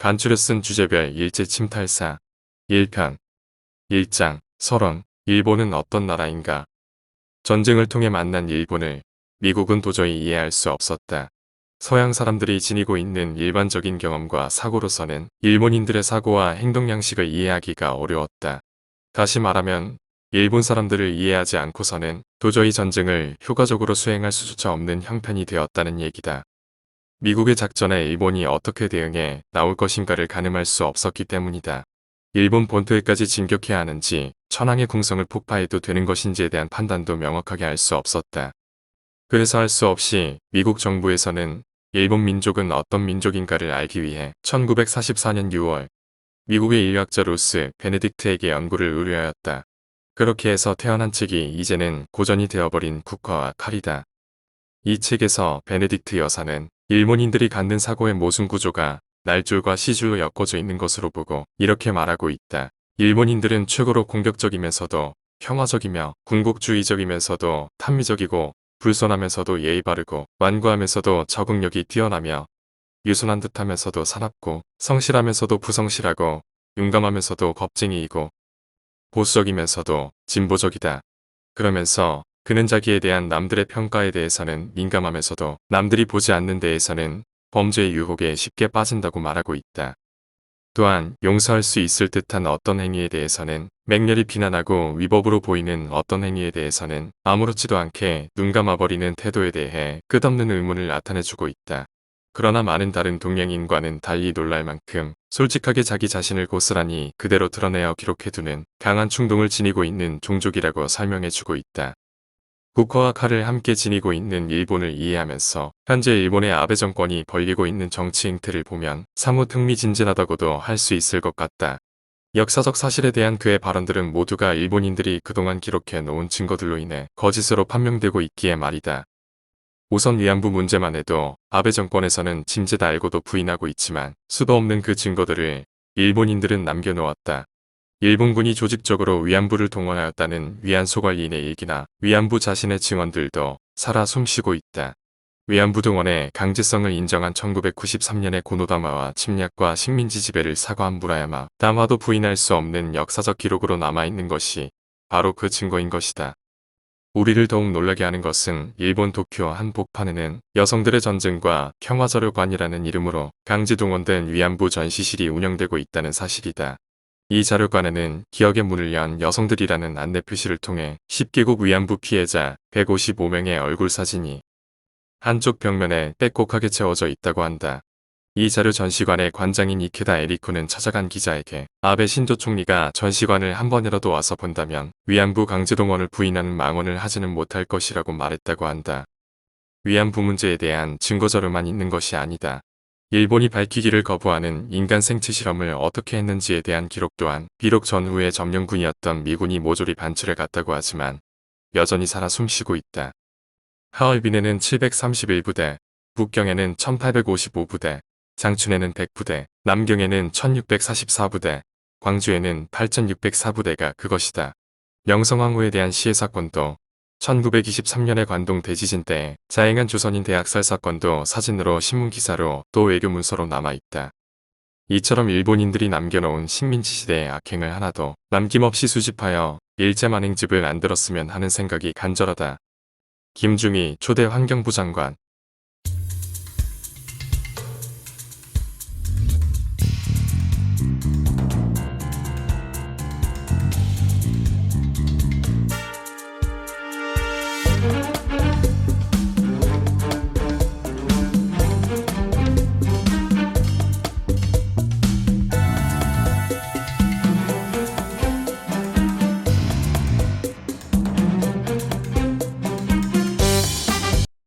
간추려 쓴 주제별 일제 침탈사 1편 1장 서론 일본은 어떤 나라인가? 전쟁을 통해 만난 일본을 미국은 도저히 이해할 수 없었다. 서양 사람들이 지니고 있는 일반적인 경험과 사고로서는 일본인들의 사고와 행동 양식을 이해하기가 어려웠다. 다시 말하면 일본 사람들을 이해하지 않고서는 도저히 전쟁을 효과적으로 수행할 수조차 없는 형편이 되었다는 얘기다. 미국의 작전에 일본이 어떻게 대응해 나올 것인가를 가늠할 수 없었기 때문이다. 일본 본토에까지 진격해야 하는지 천황의 궁성을 폭파해도 되는 것인지에 대한 판단도 명확하게 할 수 없었다. 그래서 할 수 없이 미국 정부에서는 일본 민족은 어떤 민족인가를 알기 위해 1944년 6월 미국의 인류학자 로스 베네딕트에게 연구를 의뢰하였다. 그렇게 해서 태어난 책이 이제는 고전이 되어버린 국화와 칼이다. 이 책에서 베네딕트 여사는 일본인들이 갖는 사고의 모순 구조가 날줄과 시줄로 엮어져 있는 것으로 보고 이렇게 말하고 있다. 일본인들은 최고로 공격적이면서도 평화적이며 군국주의적이면서도 탄미적이고 불손하면서도 예의 바르고 완고하면서도 적응력이 뛰어나며 유순한 듯하면서도 사납고 성실하면서도 부성실하고 용감하면서도 겁쟁이이고 보수적이면서도 진보적이다. 그러면서 그는 자기에 대한 남들의 평가에 대해서는 민감하면서도 남들이 보지 않는 데에서는 범죄의 유혹에 쉽게 빠진다고 말하고 있다. 또한 용서할 수 있을 듯한 어떤 행위에 대해서는 맹렬히 비난하고 위법으로 보이는 어떤 행위에 대해서는 아무렇지도 않게 눈감아버리는 태도에 대해 끝없는 의문을 나타내주고 있다. 그러나 많은 다른 동양인과는 달리 놀랄 만큼 솔직하게 자기 자신을 고스란히 그대로 드러내어 기록해두는 강한 충동을 지니고 있는 종족이라고 설명해주고 있다. 국화와 칼을 함께 지니고 있는 일본을 이해하면서 현재 일본의 아베 정권이 벌이고 있는 정치 행태를 보면 사뭇 흥미진진하다고도 할 수 있을 것 같다. 역사적 사실에 대한 그의 발언들은 모두가 일본인들이 그동안 기록해 놓은 증거들로 인해 거짓으로 판명되고 있기에 말이다. 우선 위안부 문제만 해도 아베 정권에서는 짐짓 알고도 부인하고 있지만 수도 없는 그 증거들을 일본인들은 남겨놓았다. 일본군이 조직적으로 위안부를 동원하였다는 위안소 관리인의 일기나 위안부 자신의 증언들도 살아 숨쉬고 있다. 위안부 동원의 강제성을 인정한 1993년의 고노다마와 침략과 식민지 지배를 사과한 무라야마 다마도 부인할 수 없는 역사적 기록으로 남아있는 것이 바로 그 증거인 것이다. 우리를 더욱 놀라게 하는 것은 일본 도쿄 한 복판에는 여성들의 전쟁과 평화자료관이라는 이름으로 강제 동원된 위안부 전시실이 운영되고 있다는 사실이다. 이 자료관에는 기억의 문을 연 여성들이라는 안내 표시를 통해 10개국 위안부 피해자 155명의 얼굴 사진이 한쪽 벽면에 빼곡하게 채워져 있다고 한다. 이 자료 전시관의 관장인 이케다 에리코는 찾아간 기자에게 아베 신조 총리가 전시관을 한 번이라도 와서 본다면 위안부 강제동원을 부인하는 망언을 하지는 못할 것이라고 말했다고 한다. 위안부 문제에 대한 증거자료만 있는 것이 아니다. 일본이 밝히기를 거부하는 인간 생체 실험을 어떻게 했는지에 대한 기록 또한 비록 전후에 점령군이었던 미군이 모조리 반출해 갔다고 하지만 여전히 살아 숨쉬고 있다. 하얼빈에는 731부대, 북경에는 1855부대, 장춘에는 100부대, 남경에는 1644부대, 광주에는 8604부대가 그것이다. 명성황후에 대한 시해 사건도 1923년의 관동 대지진 때 자행한 조선인 대학살 사건도 사진으로 신문기사로 또 외교문서로 남아있다. 이처럼 일본인들이 남겨놓은 식민지 시대의 악행을 하나도 남김없이 수집하여 일제만행집을 안 들었으면 하는 생각이 간절하다. 김중희 초대 환경부 장관